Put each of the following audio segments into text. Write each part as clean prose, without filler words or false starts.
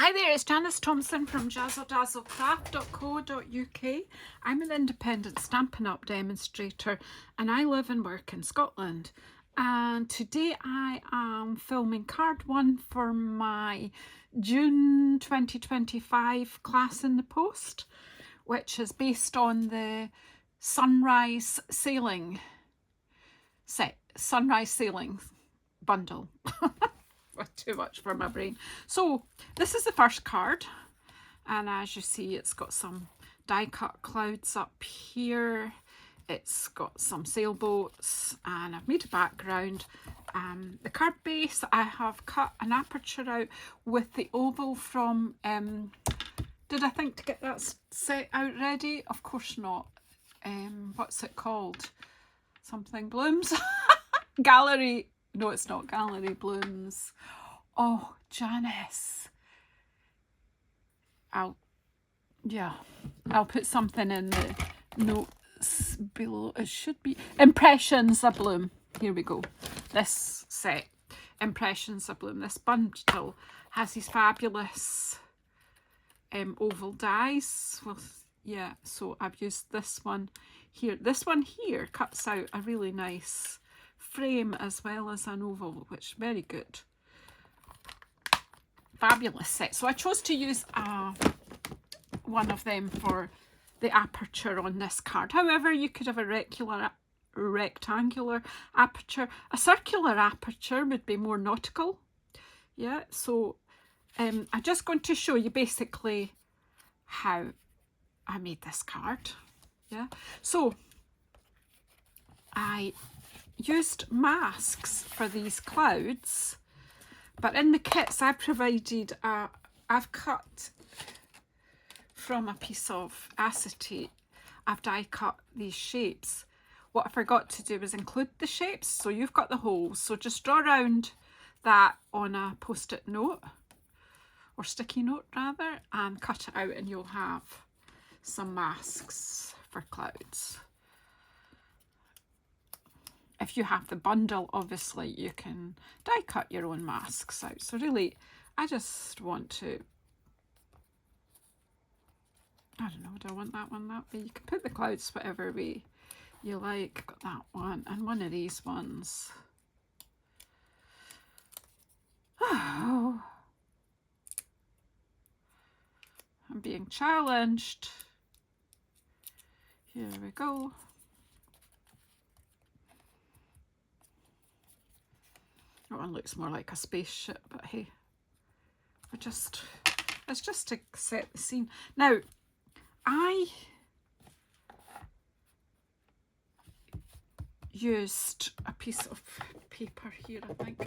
Hi there, it's Janice Thomson from JazzleDazzleCraft.co.uk. I'm an independent Stampin' Up demonstrator and I live and work in Scotland. And today I am filming card 1 for my June 2025 class in the post, which is based on the Sunrise Sailing set, Sunrise Sailing bundle. Too much for my brain. So this is the first card, and as you see, it's got some die cut clouds up here, it's got some sailboats, and I've made a background. The card base, I have cut an aperture out with the oval from did I think to get that set out ready? Of course not. What's it called? Something Blooms. Gallery. No, it's not Gallery Blooms. Oh, Janice. I'll put something in the notes below. It should be Impressions of Bloom. Here we go. This set, Impressions of Bloom. This bundle has these fabulous oval dies. Well, yeah, so I've used this one here. This one here cuts out a really nice frame as well as an oval, which is very good. Fabulous set. So I chose to use one of them for the aperture on this card. However, you could have a rectangular aperture. A circular aperture would be more nautical. Yeah, so I'm just going to show you basically how I made this card. Yeah, so I used masks for these clouds, but in the kits I've provided I've cut from a piece of acetate. I've die cut these shapes. What I forgot to do was include the shapes, so you've got the holes, so just draw around that on a post-it note, or sticky note rather, and cut it out and you'll have some masks for clouds. If you have the bundle, obviously you can die cut your own masks out. So really, I just want to, I don't know, do I want that one that way? You can put the clouds whatever way you like. Got that one and one of these ones. Oh, I'm being challenged. Here we go. That one looks more like a spaceship, but hey, it's just to set the scene. Now, I used a piece of paper here, I think.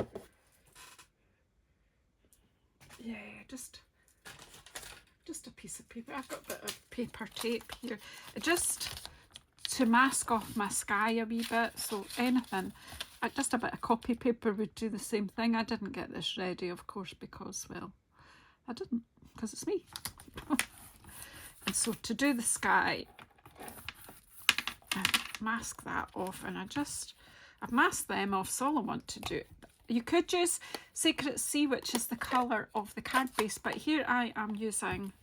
Yeah, just a piece of paper. I've got a bit of paper tape here, just to mask off my sky a wee bit. So anything. Just a bit of copy paper would do the same thing. I didn't get this ready, of course, because, well, I didn't, because it's me. And so to do the sky, I mask that off, and I've masked them off, so all I want to do. You could use Sacred Sea, which is the colour of the card base, but here I am using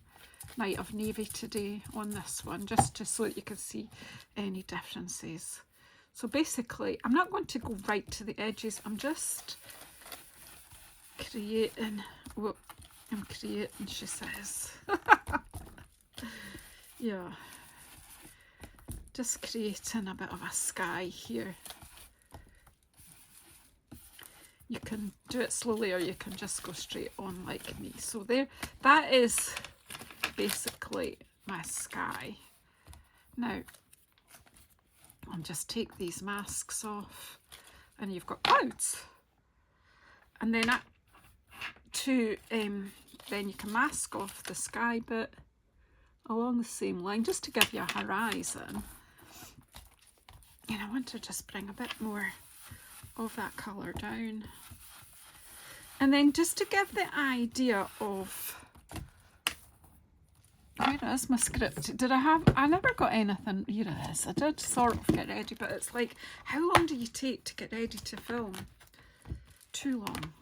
Night of Navy today on this one, just so that you can see any differences. So basically, I'm not going to go right to the edges. I'm just creating, well, I'm creating, she says. Yeah. Just creating a bit of a sky here. You can do it slowly or you can just go straight on like me. So there, that is basically my sky. Now, I'll just take these masks off and you've got clouds. And then then you can mask off the sky bit along the same line, just to give you a horizon. And I want to just bring a bit more of that colour down. And then just to give the idea of, where is my script? I never got anything. Here it is. I did sort of get ready, but it's like, how long do you take to get ready to film? Too long.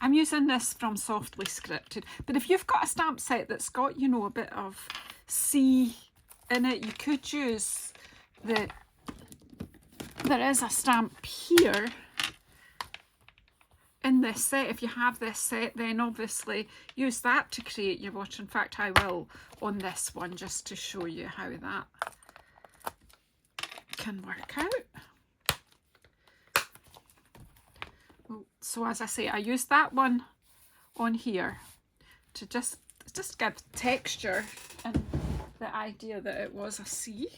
I'm using this from Softly Scripted, but if you've got a stamp set that's got, you know, a bit of C in it, you could use there is a stamp here in this set. If you have this set, then obviously use that to create your watch. In fact, I will on this one just to show you how that can work out. So as I say, I used that one on here to just give texture and the idea that it was a C.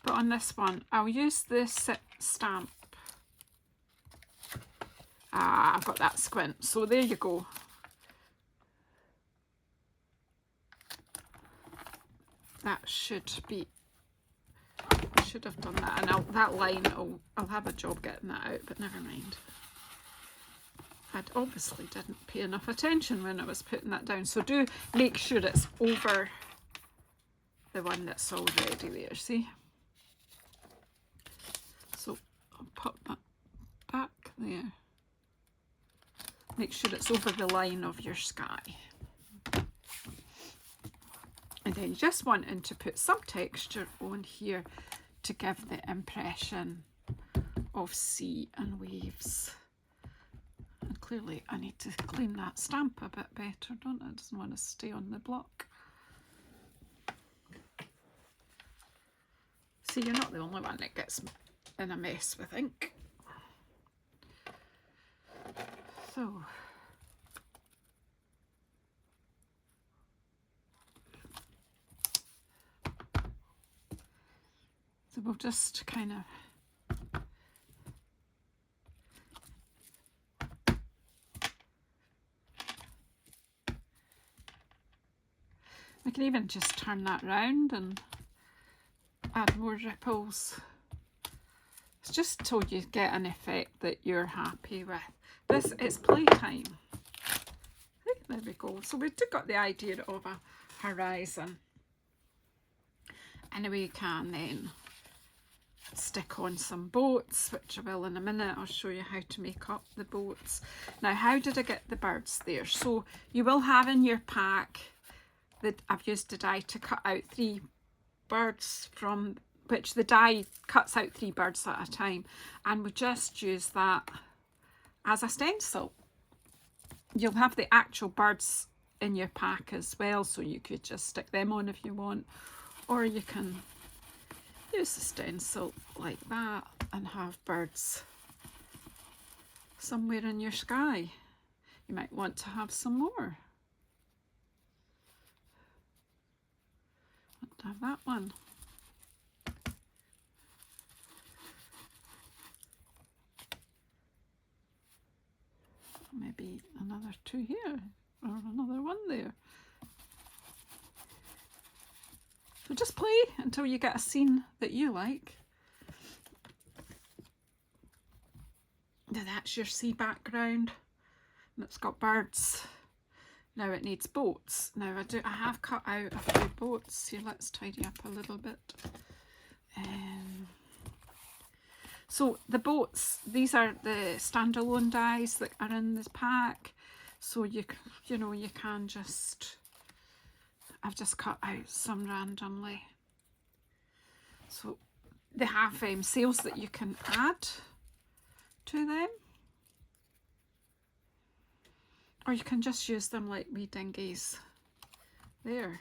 But on this one, I'll use this stamp. I've got that squint, so there you go. That should be, I should have done that, and that line, I'll have a job getting that out, but never mind. I obviously didn't pay enough attention when I was putting that down, so do make sure it's over the one that's already there, see? So I'll pop that back there. Make sure it's over the line of your sky. And then just wanting to put some texture on here to give the impression of sea and waves. And clearly I need to clean that stamp a bit better, don't I? It doesn't want to stay on the block. See, you're not the only one that gets in a mess with ink. So we'll just kind of we can even just turn that round and add more ripples. It's just so you get an effect that you're happy with. This, it's playtime. There we go. So we've got the idea of a horizon. And we can then stick on some boats, which I will in a minute. I'll show you how to make up the boats. Now, how did I get the birds there? So you will have in your pack that I've used a die to cut out 3 birds, from which the die cuts out 3 birds at a time, and we just use that as a stencil. You'll have the actual birds in your pack as well, so you could just stick them on if you want, or you can use the stencil like that and have birds somewhere in your sky. You might want to have some more. Want to have that one. Maybe another 2 here, or another 1 there. So just play until you get a scene that you like. Now that's your sea background, and it's got birds. Now it needs boats. Now I have cut out a few boats. Here, let's tidy up a little bit. So the boats, these are the standalone dies that are in this pack. So you know, you can just, I've just cut out some randomly. So they have sails that you can add to them, or you can just use them like wee dinghies there.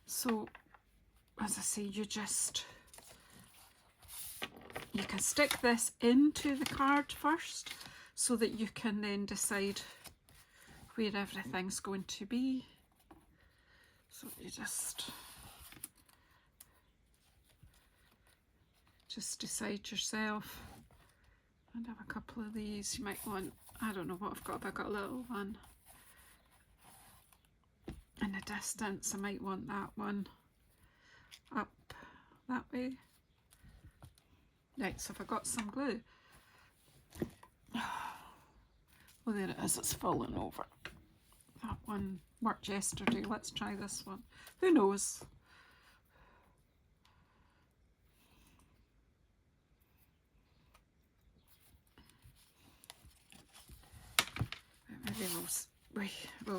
So as I say, you can stick this into the card first so that you can then decide where everything's going to be. So you just decide yourself. And have a couple of these. You might want, I don't know what I've got, but I've got a little one in the distance. I might want that one up that way. Right, so if I got some glue, well, there it is, it's fallen over. That one worked yesterday. Let's try this one. Who knows?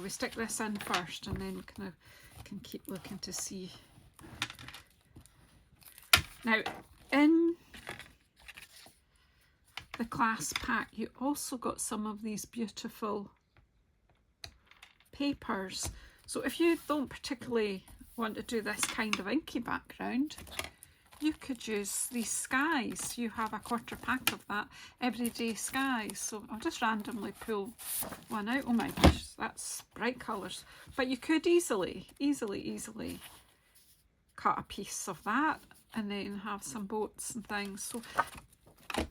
we stick this in first and then kind of can keep looking to see. Now in the class pack you also got some of these beautiful papers, so if you don't particularly want to do this kind of inky background, you could use these skies. You have a quarter pack of that, everyday skies. So I'll just randomly pull one out. Oh my gosh, that's bright colours. But you could easily cut a piece of that and then have some boats and things. So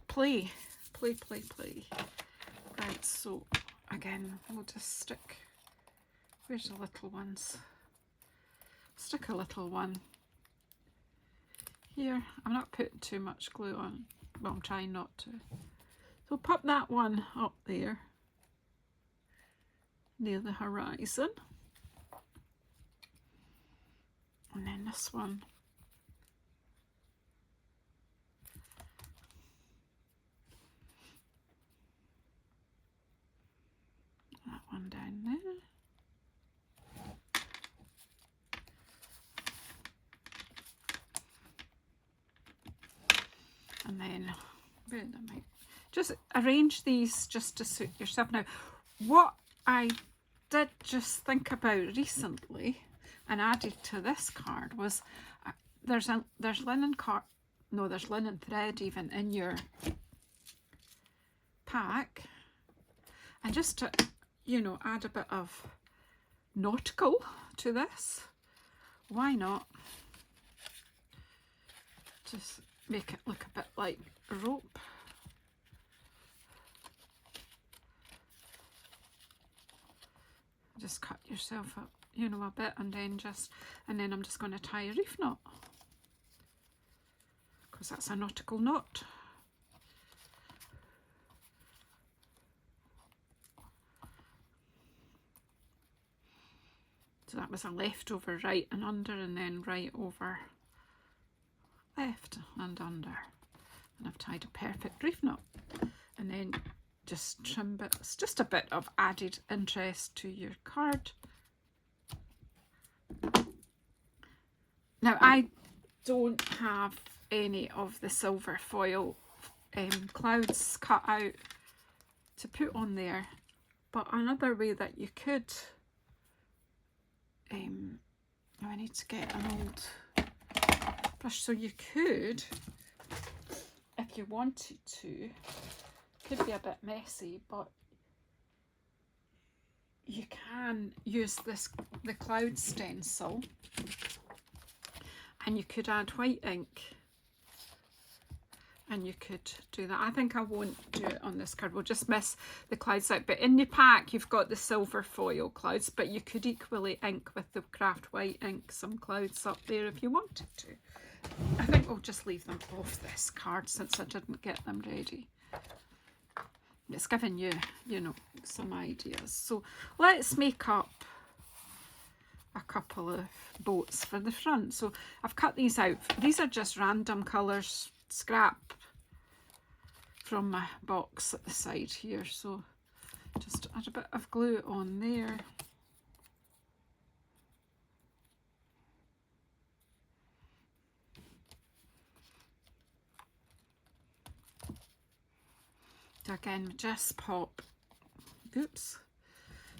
play. Right, so again, we'll just stick, where's the little ones? Stick a little one here. I'm not putting too much glue on. Well, I'm trying not to. So pop that one up there near the horizon. And then this one. That one down there. And then just arrange these just to suit yourself. Now, what I did just think about recently and added to this card was there's linen thread even in your pack, and just to, you know, add a bit of nautical to this. Why not? Just make it look a bit like a rope. Just cut yourself up, you know, a bit, and then I'm just going to tie a reef knot, because that's a nautical knot. So that was a leftover right and under, and then right over left and under, and I've tied a perfect reef knot. And then just trim bits, just a bit of added interest to your card. Now I don't have any of the silver foil clouds cut out to put on there, but another way that you could, I need to get an old brush. So you could, if you wanted to, could be a bit messy, but you can use the cloud stencil, and you could add white ink, and you could do that. I think I won't do it on this card, we'll just miss the clouds out. But in the pack you've got the silver foil clouds, but you could equally ink with the craft white ink some clouds up there if you wanted to. I think we'll just leave them off this card since I didn't get them ready. It's giving you, you know, some ideas. So let's make up a couple of boats for the front. So I've cut these out. These are just random colours, scrap from my box at the side here. So just add a bit of glue on there. So again, just pop, oops,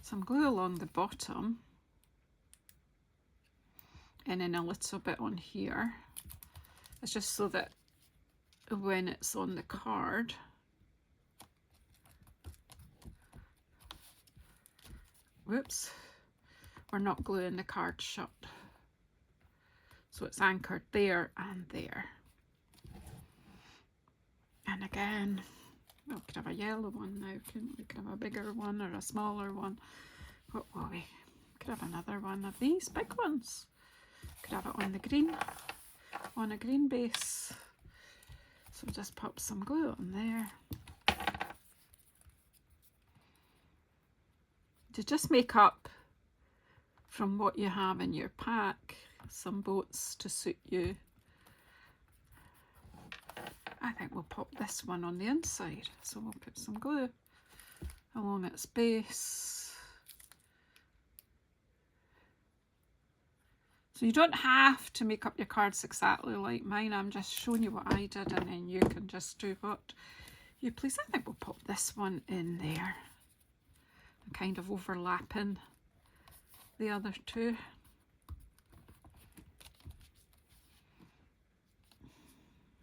some glue along the bottom, and then a little bit on here. It's just so that when it's on the card, whoops, we're not gluing the card shut. So it's anchored there and there. And again, well, we could have a yellow one now, couldn't we? Could have a bigger one or a smaller one. What will we? Could have another one of these big ones. Could have it on the green, on a green base. So just pop some glue on there. To just make up from what you have in your pack some boats to suit you. I think we'll pop this one on the inside, so we'll put some glue along its base. So you don't have to make up your cards exactly like mine. I'm just showing you what I did, and then you can just do what you please. I think we'll pop this one in there, kind of overlapping the other two.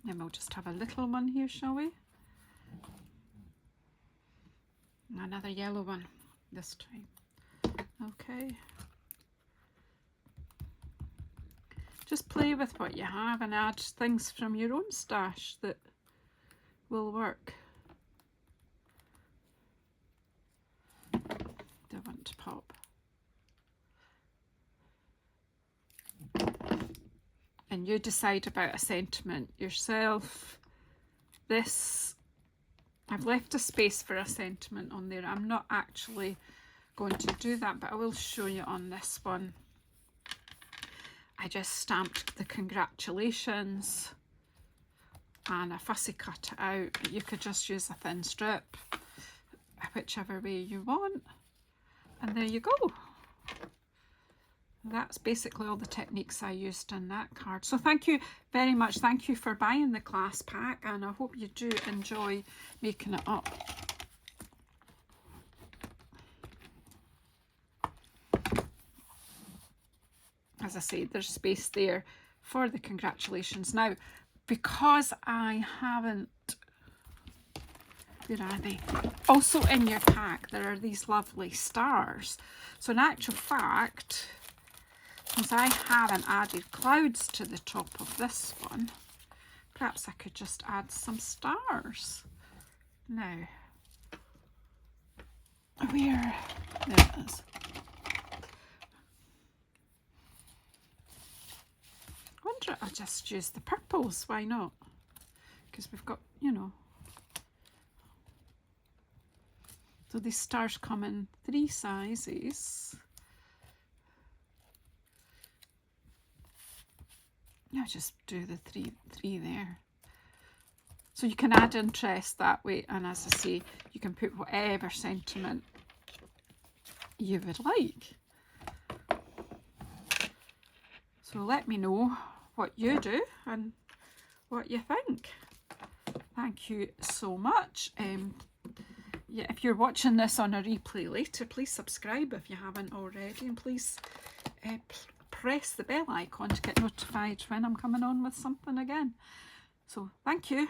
And we'll just have a little one here, shall we? Another yellow one this time. Okay. Just play with what you have and add things from your own stash that will work. Don't want to pop. And you decide about a sentiment yourself. This, I've left a space for a sentiment on there. I'm not actually going to do that, but I will show you on this one. I just stamped the congratulations and I fussy cut it out. You could just use a thin strip, whichever way you want. And there you go. That's basically all the techniques I used in that card. So thank you very much. Thank you for buying the class pack, and I hope you do enjoy making it up. As I say, there's space there for the congratulations. Now, because I haven't, where are they? Also in your pack, there are these lovely stars. So in actual fact, since I haven't added clouds to the top of this one, perhaps I could just add some stars. Now, where, there it is. I wonder if I'll just use the purples, why not? Because we've got, you know. So these stars come in 3 sizes. I'll just do the three there. So you can add interest that way, and as I say, you can put whatever sentiment you would like. So let me know what you do and what you think. Thank you so much. Yeah, if you're watching this on a replay later, please subscribe if you haven't already, and please press the bell icon to get notified when I'm coming on with something again. So thank you.